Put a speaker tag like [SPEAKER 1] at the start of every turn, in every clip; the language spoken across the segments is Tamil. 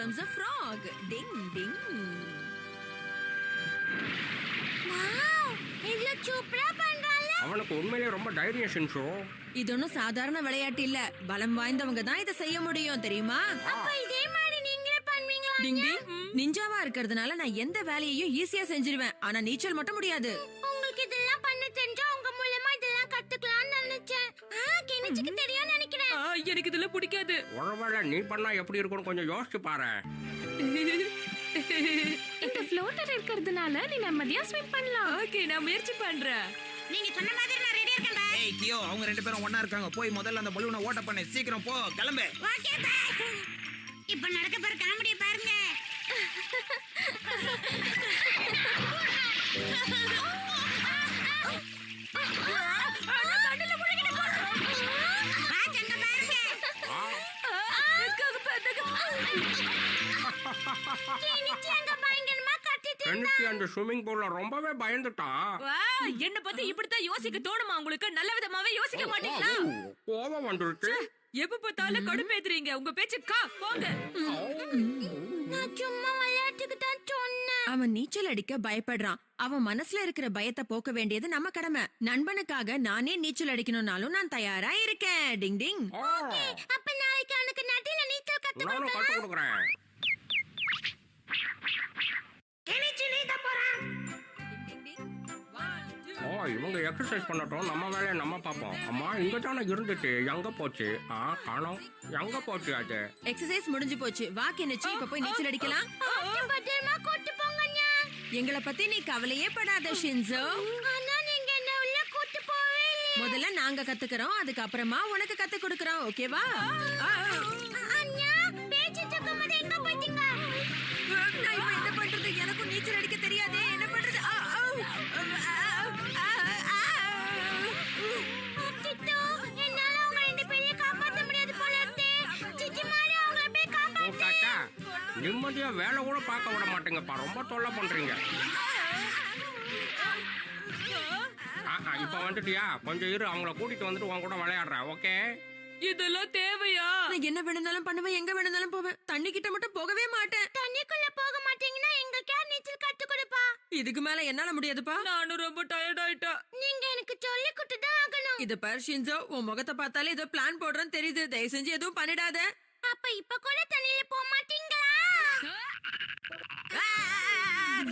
[SPEAKER 1] comes a frog. Ding ding.
[SPEAKER 2] Wow, இவ்ளோ சூப்பரா பண்றான்ல.
[SPEAKER 3] அவனுக்கு உண்மையிலேயே ரொம்ப தைரியம் ஷின்சோ.
[SPEAKER 1] இது ஒன்னும் சாதாரண விளையாட்டு இல்ல. பலம் வாய்ந்தவங்க தான் இதை செய்ய முடியும் தெரியுமா?
[SPEAKER 2] அப்ப இதே மாதிரி நீங்களே பண்ணுவீங்களா?
[SPEAKER 1] டிங் டிங். நிஞ்சாவா இருக்கிறதுனால நான் எந்த வேலையையும் ஈஸியா செஞ்சிருவேன். ஆனா நீச்சல் மட்டும் முடியாது.
[SPEAKER 2] உங்களுக்கு இதெல்லாம் பண்ண தெரிஞ்சா உங்க மூலமா இதெல்லாம் கத்துக்கலாம்னு நினைச்சேன். கெனிச்சிக்கு தெரியும்னு நினைக்கிறேன்.
[SPEAKER 1] எனக்கு இதெல்லாம் பிடிக்காது.
[SPEAKER 3] ஒருவேளை நீ பண்ணா எப்படி இருக்கும்னு கொஞ்சம் யோசிச்சு பாரு.
[SPEAKER 2] இந்த ஃப்ளோட்டர் இருக்கிறதுனால நீ நிம்மதியா ஸ்விம் பண்ணலாம்.
[SPEAKER 1] ஓகே, நான் முயற்சி பண்றேன்.
[SPEAKER 2] நீங்க சொன்ன மாதிரி நான் ரெடியா இருக்கேன்டா.
[SPEAKER 4] ஏய் கியோ, அவங்க ரெண்டு பேரும் ஒண்ணா இருக்காங்க. போய் முதல்ல அந்த பலூனை ஓட்ட பண்ணு. சீக்கிரம் போ, கிளம்பு.
[SPEAKER 2] Okay bye. இப்போ நடக்க போற காமெடி பாருங்க.
[SPEAKER 3] அந்த ஸ்விம்மிங் பூல்ல ரொம்பவே பயந்துட்டான்.
[SPEAKER 1] என்ன பத்தி இப்படித்தான் யோசிக்க தோணுமா உங்களுக்கு? நல்ல விதமாவே யோசிக்க மாட்டீங்களா?
[SPEAKER 3] கோபம் வந்துருச்சு.
[SPEAKER 1] எப்ப பார்த்தாலும் கடுப்பேத்துறீங்க. உங்க பேச்சு போங்க.
[SPEAKER 2] நான் சும்மா விளையாட்டுக்கு தான் சொன்னேன்.
[SPEAKER 1] அவன் நீச்சல் அடிக்க பயப்படுறான். அவன் மனசுல இருக்கிற பயத்தை போக்க வேண்டியது நம்ம கடமை. நண்பனுக்காக நானே நீச்சல் அடிக்கணும்னாலும் நான் தயாரா இருக்கேன். டிங் டிங்.
[SPEAKER 2] அப்ப நாளைக்கு அவனுக்கு நதியில நீச்சல் கத்து
[SPEAKER 3] நானும் கத்து கொடுக்குறேன். இவங்க எக்ஸசைஸ் பண்ணட்டும், நம்ம வேலையை நம்ம பார்ப்போம். அம்மா இங்க தானே இருந்துச்சு, எங்க போச்சு? காணோம். எங்க போச்சு அது?
[SPEAKER 1] எக்ஸசைஸ் முடிஞ்சு போச்சு. வா கெனிச்சி, இப்ப போய் நீச்சல் அடிக்கலாம்.
[SPEAKER 2] பத்திரமா கூட்டி போங்கண்ணா.
[SPEAKER 1] எங்களை பத்தி நீ கவலையே படாத ஷின்சோ.
[SPEAKER 2] ஆனா நீங்க என்ன உள்ள கூட்டி போவே இல்லையே.
[SPEAKER 1] முதல்ல நாங்க கத்துக்கிறோம், அதுக்கப்புறமா உனக்கு கத்து கொடுக்கறோம். ஓகேவா?
[SPEAKER 2] அண்ணா, பேச்சு சக்கமத எங்க போயிட்டீங்க?
[SPEAKER 1] நான் இப்ப என்ன பண்றது? எனக்கும் நீச்சல் அடிக்க தெரியாதே. என்ன பண்றது?
[SPEAKER 2] அத்திட்டோ, என்னால உங்க ரெண்டு பேரையும் காப்பாத்த முடியாது போல இருக்கு. சிச்சி மாதிரி அவங்கள போய் காப்பாத்து.
[SPEAKER 3] காக்கா, நிம்மதியா வேலை கூட பார்க்க விட மாட்டேங்கப்பா. ரொம்ப தொல்லை பண்றீங்க. இப்ப வந்துட்டியா? கொஞ்சம் இரு, அவங்கள கூட்டிட்டு வந்துட்டு உன் கூட விளையாடுறேன். ஓகே?
[SPEAKER 1] இதெல்லாம் தேவையா? நான் என்ன வேணும்னாலும் பண்ணுவேன், எங்க வேணும்னாலும் போவேன். தண்ணி கிட்ட மட்டும் போகவே மாட்டேன்.
[SPEAKER 2] தண்ணிக்குள்ள போக மாட்டீங்கன்னா எங்களுக்கு யார் நீச்சல் கத்து கொடுப்பா?
[SPEAKER 1] இதுக்கு மேல என்னால முடியாதுப்பா. நானும் ரொம்ப டயர்ட் ஆயிட்டேன்.
[SPEAKER 2] நீங்க எனக்கு சொல்லி கொடுத்து தான் ஆகணும்.
[SPEAKER 1] இது பாரு ஷின்சோ, உன் முகத்தை பார்த்தாலே ஏதோ பிளான் போடுறேன்னு தெரியுது. தயவு செஞ்சு எதுவும் பண்ணிடாத.
[SPEAKER 2] அப்ப இப்ப கூட தண்ணியில போக மாட்டீங்களா?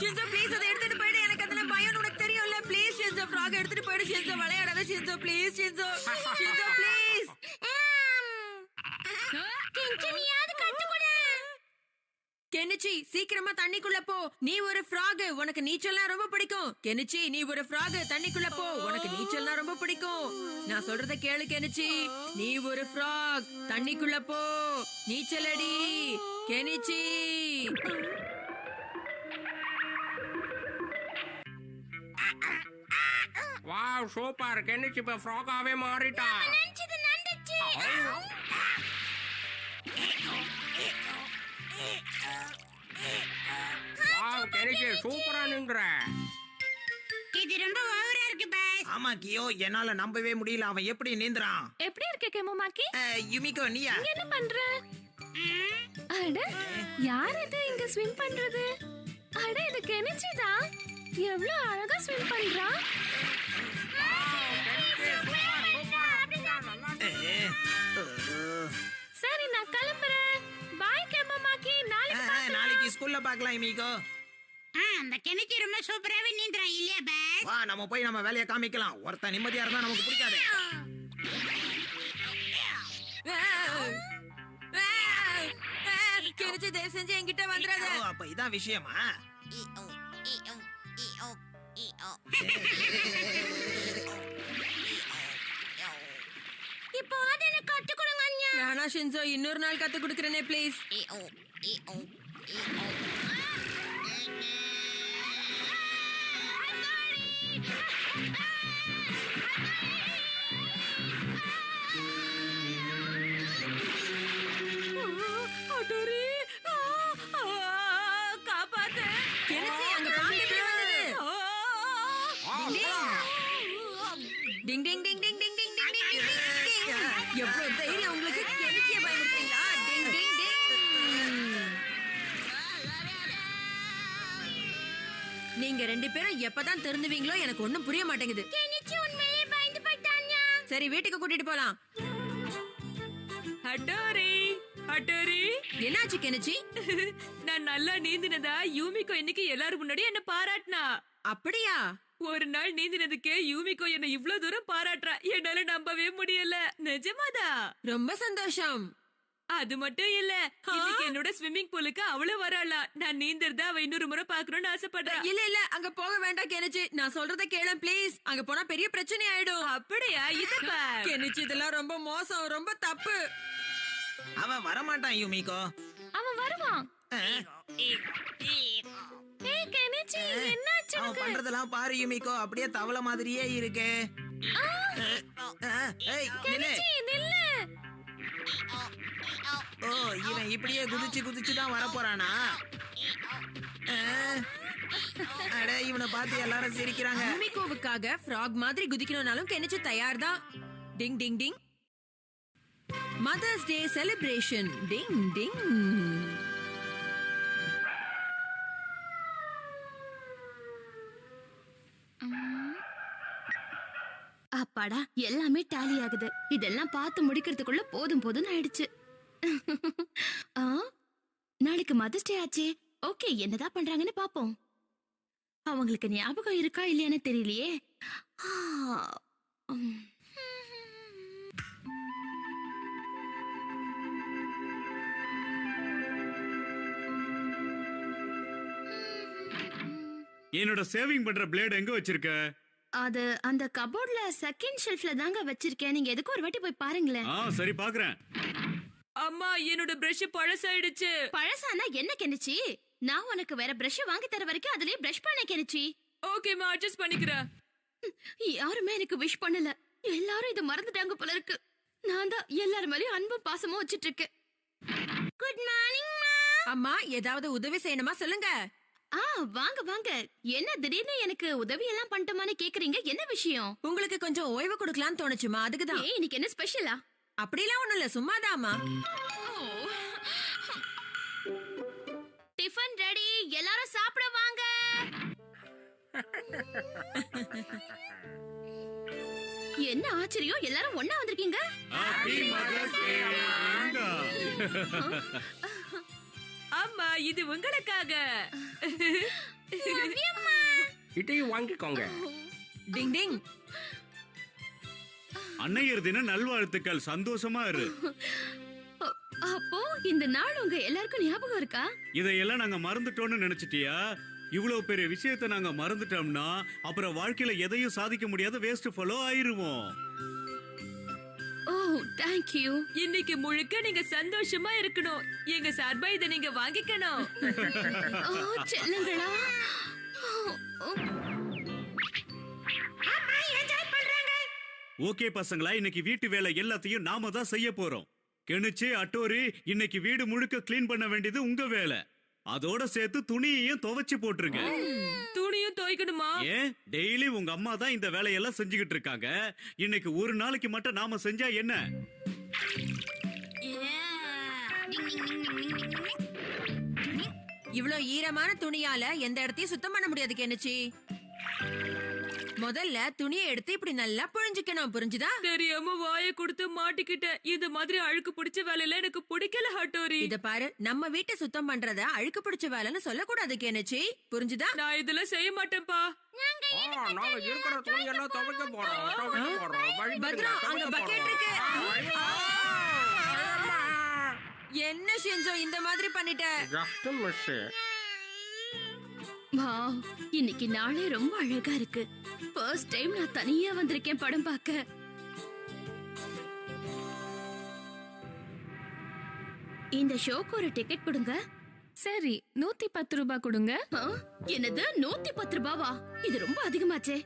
[SPEAKER 1] ஷின்சோ ப்ளீஸ் அதை எடுத்துட்டு போயிடு. எனக்கு அதுல பயம் உனக்கு தெரியும்ல. ப்ளீஸ் ஷின்சோ, ஃப்ராக் எடுத்துட்டு போயிடு. ஷின்சோ விளையாடாத Shinzo, please Shinzo. Shinzo please.
[SPEAKER 2] கென்சினியாவது கத்து கொடு.
[SPEAKER 1] கெனிச்சி சீக்கிரமா தண்ணிக்குள்ள போ. நீ ஒரு ஃப்ராக், உனக்கு நீச்சல்னா ரொம்ப பிடிக்கும். கெனிச்சி நீ ஒரு ஃப்ராக், தண்ணிக்குள்ள போ. உனக்கு நீச்சல்னா ரொம்ப பிடிக்கும். நான் சொல்றத கேளு கெனிச்சி. நீ ஒரு ஃப்ராக், தண்ணிக்குள்ள போ. நீச்சல் அடி கெனிச்சி.
[SPEAKER 3] Wow, super. கெனிச்சி இப்ப ஃப்ராகாவே மாறிட்டா.
[SPEAKER 2] நினைச்சது நடந்துச்சு.
[SPEAKER 3] வாவ், கெனிச்சி சூப்பரா நின்ற.
[SPEAKER 2] இது ரொம்ப ஓவரா இருக்கு பாஸ்.
[SPEAKER 4] ஆமா கியோ, என்னால நம்பவே முடியல. அவன் எப்படி நீந்துறான்?
[SPEAKER 2] எப்படி இருக்கு கெமோமாக்கி?
[SPEAKER 4] யுமிகோ, நீயா?
[SPEAKER 2] என்ன பண்ற? அட, யார் இது இங்க ஸ்விம் பண்றது? அட, இது கெனிச்சி தான். எவ்வளவு அழகா ஸ்விம் பண்றா. சரி, நான் கிளம்புறேன். பாய் கெமோமாக்கி,
[SPEAKER 4] நாளைக்கு ஸ்கூல்ல பார்க்கலாம் யுமிகோ.
[SPEAKER 2] அந்த கெனிச்சி ரொம்ப சூப்பராவே நீந்துறான் இல்லையா பாஸ்?
[SPEAKER 4] வா, நம்ம போய் நம்ம வேலையை காமிக்கலாம். ஒருத்தன் நிம்மதியா இருந்தா நமக்கு பிடிக்காது.
[SPEAKER 1] கெனிச்சி தயவு செஞ்சு என்கிட்ட வந்துடாத.
[SPEAKER 4] அப்ப இதான் விஷயமா?
[SPEAKER 2] இப்போ அதை எனக்கு கத்து கொடுங்க அண்ணா.
[SPEAKER 1] வேணா ஷின்சோ, இன்னொரு நாள் கத்து கொடுக்கறேனே ப்ளீஸ். காப்பாத்து. கெனிச்சி அங்க பாம்பு எப்படி வந்தது? டிங் ding ding ding ding ding ding ding டிங். எவ்வளவு தைரியம் உங்களுக்கு? கெனிச்சியை பயமுறுத்தீங்களா? டிங் டிங் டிங். நீங்க 2 பேரும் எப்பதான் திருந்துவீங்களோ எனக்கு ஒண்ணும் புரிய மாட்டேங்குது.
[SPEAKER 2] கெனிச்சி உண்மையிலே பயந்து போயிட்டான்யா.
[SPEAKER 1] சரி வீட்டுக்கு கூட்டிட்டு போலாம்.
[SPEAKER 5] ஹட்டோரி ஹட்டோரி,
[SPEAKER 1] என்னாச்சு கெனிச்சி?
[SPEAKER 5] நான் நல்லா நீந்தினதா யூமிகோ இன்னைக்கு எல்லாரும் முன்னாடி என்ன பாராட்டினா.
[SPEAKER 1] அப்படியா?
[SPEAKER 5] ஒரு நாள் நீந்தினதுக்கே யூமிகோ என்ன இவ்ளோ தூரம் பாராட்டுறா. என்னால நம்பவே முடியல. நிஜமாதா?
[SPEAKER 1] ரொம்ப சந்தோஷம்.
[SPEAKER 5] அது மட்டும் இல்ல, இன்னைக்கு என்னோட ஸ்விம்மிங் பூலுக்கு அவளும் வராளா. நான் நீந்தறத அவ இன்னொரு முறை பாக்கணும்னு ஆசைப்படுறா.
[SPEAKER 1] இல்ல அங்க போக வேண்டாம் கெனிச்சி. நான் சொல்றத கேளு ப்ளீஸ். அங்க போனா பெரிய பிரச்சனை ஆயிடும்.
[SPEAKER 5] அப்படியா? இத பார்.
[SPEAKER 1] கெனிச்சி இதெல்லாம் ரொம்ப மோசம், ரொம்ப தப்பு.
[SPEAKER 4] அவன் வரமாட்டான் யூமிகோ.
[SPEAKER 2] அவன் வருவான். ஏய் கெனிச்சி, என்னாச்சு
[SPEAKER 4] அவன்
[SPEAKER 2] உனக்கு?
[SPEAKER 4] பண்றதெல்லாம் பாரு யூமிகோ, அப்படியே தவளை மாதிரியே இருக்கு. ஏய் நில்லு.
[SPEAKER 2] கெனிச்சி நில்லு.
[SPEAKER 4] ஓ, இவன் இப்படியே குதிச்சு தான் வரப்போறானா? அட, இவனை பார்த்து எல்லாரும் சிரிக்கிறாங்க.
[SPEAKER 1] யூமிகோவுக்காக ஃப்ராக் மாதிரி குதிக்கணும்னாலும் கெனிச்சி தயார்தான். Ding ding ding. Mother's Day celebration. Ding ding.
[SPEAKER 2] அப்பாடா, எல்லாமே டாலி ஆகுது. இதெல்லாம் பார்த்து முடிக்கிறதுக்குள்ள போதும் போதும்னு ஆயிடுச்சு. ஆ, நாளைக்கு மதர்ஸ் டே ஆச்சே. ஓகே, என்னதான் பண்றாங்கன்னு பாப்போம். அவங்களுக்கு ஞாபகம் இருக்கா இல்லையான்னு தெரியலையே. ஆ, ம்.
[SPEAKER 6] என்னோட சேவிங் பண்ற பிளேட் எங்க வச்சிருக்க?
[SPEAKER 2] அது அந்த கபோர்ட்ல செகண்ட் ஷெல்ஃப்ல தாங்க வச்சிருக்கேன். நீங்க எதுக்கு ஒரு வாட்டி போய் பாருங்களேன்.
[SPEAKER 6] சரி பாக்குறேன்.
[SPEAKER 5] அம்மா, என்னோட பிரஷ் பழசாயிடுச்சு.
[SPEAKER 2] பழசானா என்ன கெனிச்சி? நான் உனக்கு வேற பிரஷ் வாங்கி தர வரைக்கும் அதுலயே பிரஷ் பண்ண கெனிச்சி.
[SPEAKER 5] ஓகேமா, அட்ஜஸ்ட் பண்ணிக்கிறேன்.
[SPEAKER 2] யாருமே எனக்கு விஷ் பண்ணல. எல்லாரும் இத மறந்துட்டாங்க போல இருக்கு. நான் தான் எல்லாரும் மேலயும் அன்பும் பாசமும் வச்சிட்டு இருக்கேன். குட் மார்னிங் மா.
[SPEAKER 1] அம்மா ஏதாவது உதவி செய்யணுமா சொல்லுங்க.
[SPEAKER 2] வாங்க வாங்க. என்ன திடீர்னு எனக்கு உதவி எல்லாம் பண்ணட்டுமான்னு கேக்குறீங்க? என்ன விஷயம்?
[SPEAKER 1] உங்களுக்கு கொஞ்சம் ஓய்வு கொடுக்கலாம்னு தோணுச்சுமா, அதுக்குதான்.
[SPEAKER 2] ஏய், இன்னைக்கு என்ன ஸ்பெஷலா?
[SPEAKER 1] அப்படிலாம் ஒண்ணும் இல்ல, சும்மாதாம்மா.
[SPEAKER 2] டிஃபன் ரெடி, எல்லாரும் சாப்பிட வாங்க. என்ன ஆச்சரியம், எல்லாரும் ஒண்ணா வந்திருக்கீங்க.
[SPEAKER 5] அம்மா, இது உங்களுக்காக.
[SPEAKER 3] இதையும் வாங்கிக்கோங்க.
[SPEAKER 1] டிங் டிங்.
[SPEAKER 6] அன்னையர் தின நல்வாழ்த்துக்கள். சந்தோஷமா இரு.
[SPEAKER 2] அப்போ இந்த நாள் உங்க எல்லாருக்கும் ஞாபகம் இருக்கா?
[SPEAKER 6] இதையெல்லாம் நாங்க மறந்துட்டோம்னு நினைச்சிட்டியா? இவ்வளவு பெரிய விஷயத்தை நாங்க மறந்துட்டோம்னா அப்புறம் வாழ்க்கையில எதையும் சாதிக்க முடியாத வேஸ்ட் ஃபெலோ ஆயிருவோம்.
[SPEAKER 2] Oh, thank you.
[SPEAKER 5] இன்னைக்கு முழுக்க நீங்க சந்தோஷமா இருக்கணும். எங்க சார்பா இதை நீங்க வாங்கிக்கணும்.
[SPEAKER 2] ஓ செல்லங்களா.
[SPEAKER 6] ஓகே பசங்களா, இன்னைக்கு வீட்டு வேலை எல்லாத்தையும் நாம தான் செய்ய போறோம். கெனிச்சி, அட்டோரி, இன்னைக்கு வீடு முழுக்க கிளீன் பண்ண வேண்டியது உங்க வேலை. அதோட சேர்த்து துணியையும் துவைச்சு போட்டுருங்க.
[SPEAKER 5] துணியும் துவைக்கணுமா?
[SPEAKER 6] ஏன், டெய்லி உங்க அம்மா தான் இந்த வேலையெல்லாம் செஞ்சுக்கிட்டு இருக்காங்க. இன்னைக்கு ஒரு நாளைக்கு மட்டும் நாம செஞ்சா என்ன?
[SPEAKER 1] இவ்ளோ ஈரமான துணியால எந்த இடத்தையும் சுத்தம் பண்ண முடியாது கெனிச்சி. முதல்ல துணியை எடுத்து இப்படி நல்லா புழிஞ்சுக்கணும், புரிஞ்சுதா?
[SPEAKER 5] தெரியாம வாயை கொடுத்து மாட்டிக்கிட்டேன். இந்த மாதிரி அழுக்கு பிடிச்ச வேலையில எனக்கு பிடிக்கல ஹட்டோரி.
[SPEAKER 1] இத பாரு, நம்ம வீட்டை சுத்தம் பண்றத அழுக்கு பிடிச்ச வேலைன்னு சொல்லக்கூடாது கெனிச்சி, புரிஞ்சுதா?
[SPEAKER 5] நான் இதெல்லாம் செய்ய மாட்டேன்ப்பா.
[SPEAKER 3] நாங்க இருக்கிற துணியெல்லாம் துவைக்க போறோம்.
[SPEAKER 1] பத்ரா, அங்க பக்கெட் இருக்கு. என்ன செஞ்சோ இந்த மாதிரி பண்ணிட்ட?
[SPEAKER 3] Just miss.
[SPEAKER 2] வாவ், இன்னைக்கு நாளே ரொம்ப அழகா இருக்கு. ஃபர்ஸ்ட் டைம் நான் தனியா வந்திருக்கேன் படம் பார்க்க. இந்த ஷோக்கு ஒரு டிக்கெட் கொடுங்க.
[SPEAKER 7] சரி, 110 ரூபாய் கொடுங்க.
[SPEAKER 2] என்னது 110 ரூபாவா? இது ரொம்ப அதிகமாச்சே.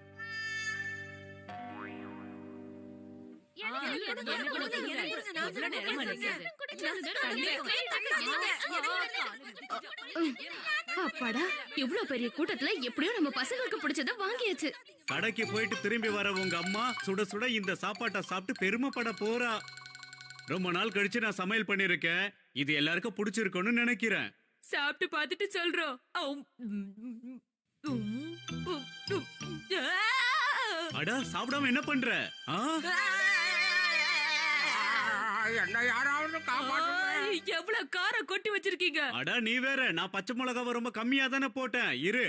[SPEAKER 2] அப்பாடா, இவ்ளோ பெரிய கூட்டத்துல எப்படியோ நம்ம பசங்களுக்கு பிடிச்சத வாங்கியாச்சு.
[SPEAKER 6] கடைக்கு போயிட்டு திரும்பி வர உங்க அம்மா சுட சுட இந்த சாப்பாட்டை சாப்பிட்டு பெருமைப்பட போறா. ரொம்ப நாள் கழிச்சு நான் சமையல் பண்ணிருக்கேன். இது எல்லாருக்கும் பிடிச்சிருக்கும்னு நினைக்கிறேன்.
[SPEAKER 5] சாப்பிட்டு பார்த்துட்டு சொல்றோம்.
[SPEAKER 6] அடா சாப்பிடாம என்ன பண்ற?
[SPEAKER 3] என்ன யாராவது காப்பாற்றுங்க.
[SPEAKER 5] எவ்வளவு காரம் கொட்டி வச்சிருக்கீங்க.
[SPEAKER 6] அடா நீ வேற, நான் பச்சை மிளகாவை ரொம்ப கம்மியா தானே போட்டேன். இரு.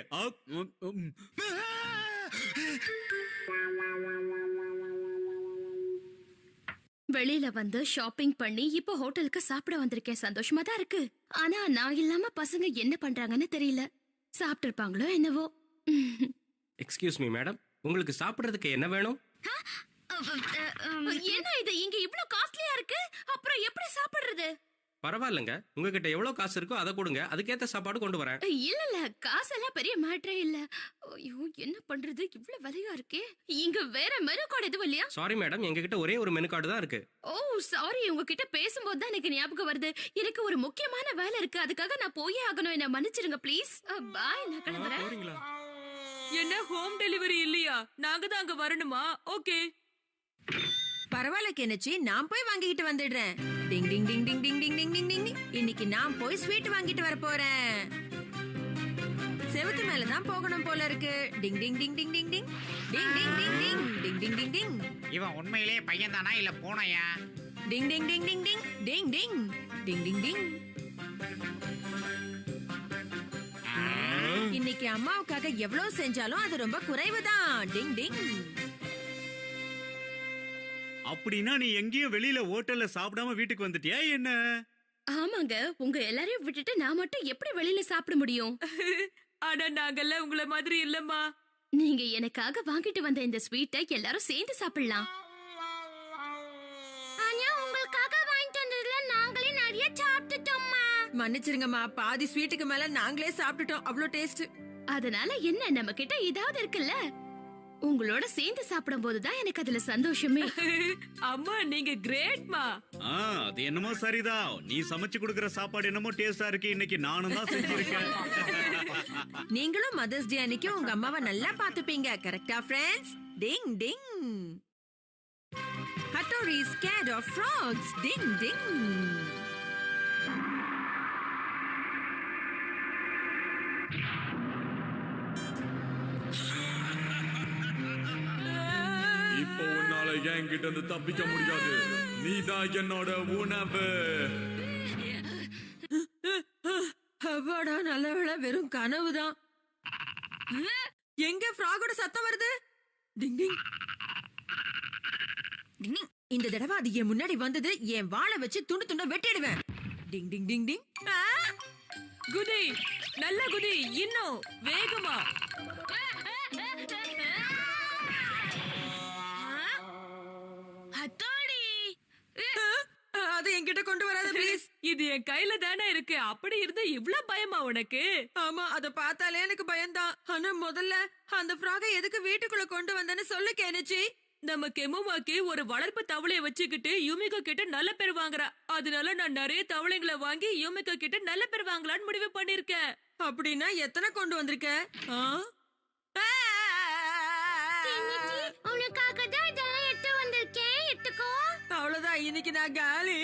[SPEAKER 2] வெளியில வந்து ஷாப்பிங் பண்ணி இப்போ ஹோட்டலுக்கு சாப்பிட வந்திருக்கேன். சந்தோஷமா தான் இருக்கு. ஆனா நான் இல்லாம பசங்க என்ன பண்றாங்கன்னு தெரியல. சாப்பிட்டு இருப்பாங்களோ என்னவோ.
[SPEAKER 3] எக்ஸ்கியூஸ் மீ மேடம், உங்களுக்கு சாப்பிடுறதுக்கு என்ன வேணும்?
[SPEAKER 2] என்ன இது இங்க இவ்ளோ காஸ்ட்லியா இருக்கு? அப்புறம் எப்படி சாப்பிடுறது?
[SPEAKER 3] பரவாயில்லைங்க, உங்ககிட்ட எவ்வளவு காசு இருக்கோ அதை கொடுங்க, அதுக்கேத்த சாப்பாடு கொண்டு வரேன்.
[SPEAKER 2] இல்ல காசெல்லாம் பெரிய மேட்டரே இல்ல. ஐயோ என்ன பண்றது, இவ்ளோ விலையா இருக்கே. இங்க வேற மெனு கார்டு எதுவும் இல்லையா?
[SPEAKER 3] சாரி மேடம், எங்ககிட்ட ஒரே ஒரு மெனு கார்டு தான் இருக்கு.
[SPEAKER 2] ஓ சாரி, உங்ககிட்ட பேசும்போது தான் எனக்கு ஞாபகம் வருது. எனக்கு ஒரு முக்கியமான வேலை இருக்கு, அதுக்காக நான் போயே ஆகணும். என்ன மன்னிச்சிருங்க ப்ளீஸ். பாய், நான் கிளம்புறேன்.
[SPEAKER 5] என்ன ஹோம் டெலிவரி இல்லையா? நாங்க தான் அங்க வரணுமா? ஓகே
[SPEAKER 1] பரவாயில்ல கெனிச்சி, நான் போய் வாங்கிட்டு வந்துடுறேன். டிங் ding ding ding ding ding ding ding டிங். இன்னைக்கு நான் போய் ஸ்வீட் வாங்கிட்டு வர போறேன். செவத்து மேல தான் போகணும் போல இருக்கு. டிங் ding ding ding ding ding ding ding ding ding ding ding ding டிங்.
[SPEAKER 4] இவன் உண்மையிலே பையன் தானா இல்ல பூனையா?
[SPEAKER 1] டிங் ding ding ding ding ding ding ding ding டிங். இன்னைக்கு அம்மாவுக்காக எவ்வளவு செஞ்சாலும் அது ரொம்ப குறைவுதான். டிங் டிங்.
[SPEAKER 6] அப்படின்னா நீ எங்கேயும் வெளியில ஹோட்டல்ல சாப்பிடாம வீட்டுக்கு வந்துட்டியா என்ன?
[SPEAKER 2] ஆமாங்க, உங்க எல்லாரையும் விட்டுட்டு நான் மட்டும் எப்படி வெளியில சாப்பிட முடியும்?
[SPEAKER 5] ஆனா நாங்கெல்லாம் உங்கள மாதிரி இல்லம்மா.
[SPEAKER 2] நீங்க எனக்காக வாங்கிட்டு வந்த இந்த ஸ்வீட்டை எல்லாரும் சேர்ந்து சாப்பிடலாம். ஆனா உங்களுக்காக வாங்கிட்டு வந்ததுல நாங்களே நிறைய சாப்பிட்டுட்டோம்மா.
[SPEAKER 1] மன்னிச்சிருங்கம்மா, பாதி ஸ்வீட்டுக்கு மேல நாங்களே சாப்பிட்டுட்டோம். அவ்வளவு டேஸ்ட்.
[SPEAKER 2] அதனால என்ன, நம்ம கிட்ட ஏதாவது இருக்குல்ல. உங்களோட சேர்ந்து சாப்பிடும் போதுதான் எனக்கு அதுல சந்தோஷமே.
[SPEAKER 5] அம்மா நீங்க கிரேட்மா.
[SPEAKER 6] அது என்னமோ சரிதான். நீ சமைச்சு கொடுக்கற சாப்பாடு என்னமோ டேஸ்டா இருக்கு. இன்னைக்கு நானும் தான் செஞ்சிருக்கேன்.
[SPEAKER 1] நீங்களும் மதர்ஸ் டே அன்னைக்கு உங்க அம்மாவை நல்லா பாத்துப்பீங்க. கரெக்டா friends? Ding ding. Hattori is scared of frogs. டிங் டிங்.
[SPEAKER 8] இப்போ உன்னால என்கிட்ட இருந்து தப்பிக்க முடியாது. நீதான் என்னோட உணவு.
[SPEAKER 1] அப்பாடா, நல்ல வேளை, வெறும் கனவுதான். எங்க ஃப்ராகோட சத்தம் வருது? டிங் டிங். இந்த தடவை அது என் முன்னாடி வந்தது, என் வாளை வச்சு துண்டு துண்ட வெட்டிடுவேன். டிங் டிங் டிங் டிங்.
[SPEAKER 5] குதி, நல்ல குதி, இன்னும் வேகமா.
[SPEAKER 1] அது என்கிட்ட கொண்டு வராத ப்ளீஸ்.
[SPEAKER 5] இது என் கையில தானே இருக்கு. அப்படி இருந்தா இவ்ளோ பயமா உனக்கு?
[SPEAKER 1] ஆமா, அத பார்த்தாலே எனக்கு பயம்தான். ஆனா முதல்ல அந்த ஃப்ராகை எதுக்கு வீட்டுக்குள்ள கொண்டு வந்தேன்னு சொல்லு கெனிச்சி.
[SPEAKER 5] நம்ம கெமுமாக்கு ஒரு வளர்ப்பு தவளைய வச்சுக்கிட்டு யூமிகோ கிட்ட நல்ல பேர் வாங்குறா. அதனால நான் நிறைய தவளைங்களை வாங்கி யூமிகோ கிட்ட நல்ல பேர் வாங்கலான்னு முடிவு பண்ணிருக்கேன்.
[SPEAKER 1] அப்படின்னா எத்தனை கொண்டு வந்திருக்க?
[SPEAKER 2] உனக்காக தான் இதெல்லாம் எடுத்து வந்திருக்கேன், எடுத்துக்கோ.
[SPEAKER 1] அவ்வளவுதான், இன்னைக்கு நான் காலி.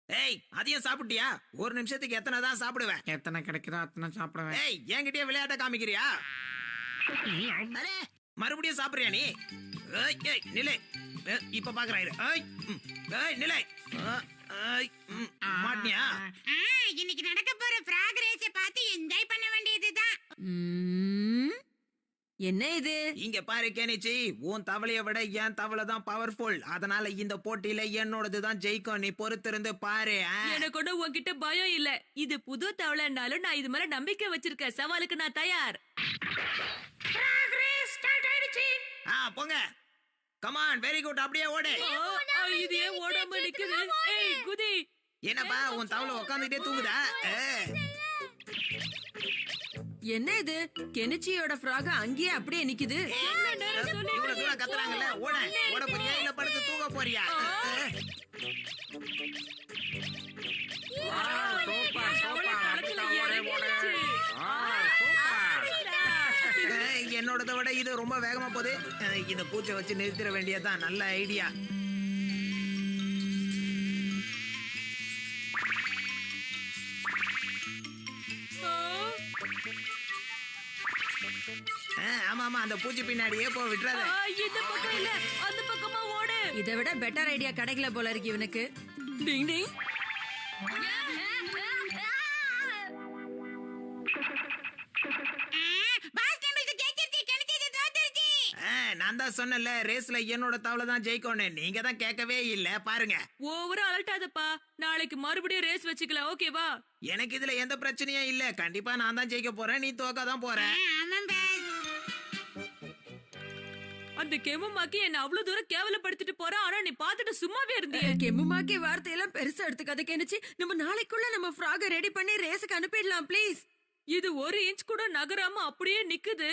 [SPEAKER 4] ஏய், அதையும் சாப்பிட்டியா? ஒரு நிமிஷத்துக்கு எத்தனை தான் சாப்பிடுவேன்?
[SPEAKER 3] எத்தனை கிடைக்குதோ அத்தனை சாப்பிடுவேன்.
[SPEAKER 4] ஏய், என்கிட்டயே விளையாட்ட காமிக்கிறியா? மறுபடியும் சாப்பிடுறியா நீ? ஏய், ஏய், நிலை. இப்ப பாக்குறேன். ஏய், ஏய், நிலை. மாட்டியா?
[SPEAKER 9] இன்னைக்கு நடக்க போற ஃப்ராக் ரேஸ பார்த்து என்ஜாய் பண்ண வேண்டியதுதான்.
[SPEAKER 1] என்ன இது?
[SPEAKER 4] இங்க பாரு கெனிச்சி, உன் தவளைய விட என் தவளை தான் பவர்ஃபுல். அதனால இந்த போட்டியில என்னோடது தான் ஜெயிக்கும். நீ பொறுத்திருந்து பாரு.
[SPEAKER 5] எனக்கு ஒண்ணு உன்கிட்ட பயம் இல்ல. இது புது தவளைனாலும் நான் இது மேல நம்பிக்கை வச்சிருக்கேன். சவாலுக்கு நான் தயார்.
[SPEAKER 4] போங்க. Come on, very good. அப்படியே ஓடு.
[SPEAKER 5] இது ஏன் ஓடாம நிக்குது? ஏய் குதி.
[SPEAKER 4] என்னப்பா உன் தவளை உட்காந்துட்டே தூங்குதா?
[SPEAKER 1] என்ன இது? கெனிச்சியோட ஃப்ராக் அங்கேயே அப்படியே நிக்குது.
[SPEAKER 4] இவ்வளவு தூரம் கத்துறாங்கல்ல, ஓட ஓட போறியா இல்ல படுத்து தூங்க போறியா? என்னோடத விட இது ரொம்ப வேகமா போகுது. இந்த பூச்சை வச்சு நிறுத்திட வேண்டியதான். நல்ல ஐடியா. ஆமா அந்த பூச்சி பின்னாடியே போ விட்டுறாத.
[SPEAKER 5] இந்த பக்கம் இல்ல, அந்த பக்கமா ஓடு.
[SPEAKER 1] இதை விட பெட்டர் ஐடியா கிடைக்கல போல இருக்கு இவனுக்கு.
[SPEAKER 5] டிங் டிங்.
[SPEAKER 9] பாஸ் நம்மளுக்கு ஜெயிச்சிருச்சு, கெனிச்சி தோத்துருச்சு.
[SPEAKER 4] நான் தான் சொன்னல ரேஸ்ல என்னோட தவளை தான் ஜெயிக்கணும். நீங்க தான் கேட்கவே இல்ல பாருங்க.
[SPEAKER 5] ஓவரா அலட்டாதப்பா, நாளைக்கு மறுபடியும் ரேஸ் வச்சுக்கலாம், ஓகேவா?
[SPEAKER 4] எனக்கு இதுல எந்த பிரச்சனையும் இல்ல. கண்டிப்பா நான் தான் ஜெயிக்க போறேன், நீ தோக்க தான் போற.
[SPEAKER 9] ஆமா பாஸ்.
[SPEAKER 5] அந்த கெமுமாக்கி என்ன அவ்வளவு தூரம் கேவலப்படுத்திட்டு போறான், ஆனா நீ பாத்துட்டு சும்மாவே இருந்தியே.
[SPEAKER 1] கெம்முமாக்கி வார்த்தையெல்லாம் பெருசா எடுத்துக்காத கெனிச்சி. நம்ம நாளைக்குள்ள நம்ம ஃப்ராக ரெடி பண்ணி ரேஸுக்கு அனுப்பிடலாம் ப்ளீஸ்.
[SPEAKER 5] இது 1 இன்ச் கூட நகராம அப்படியே நிக்குது.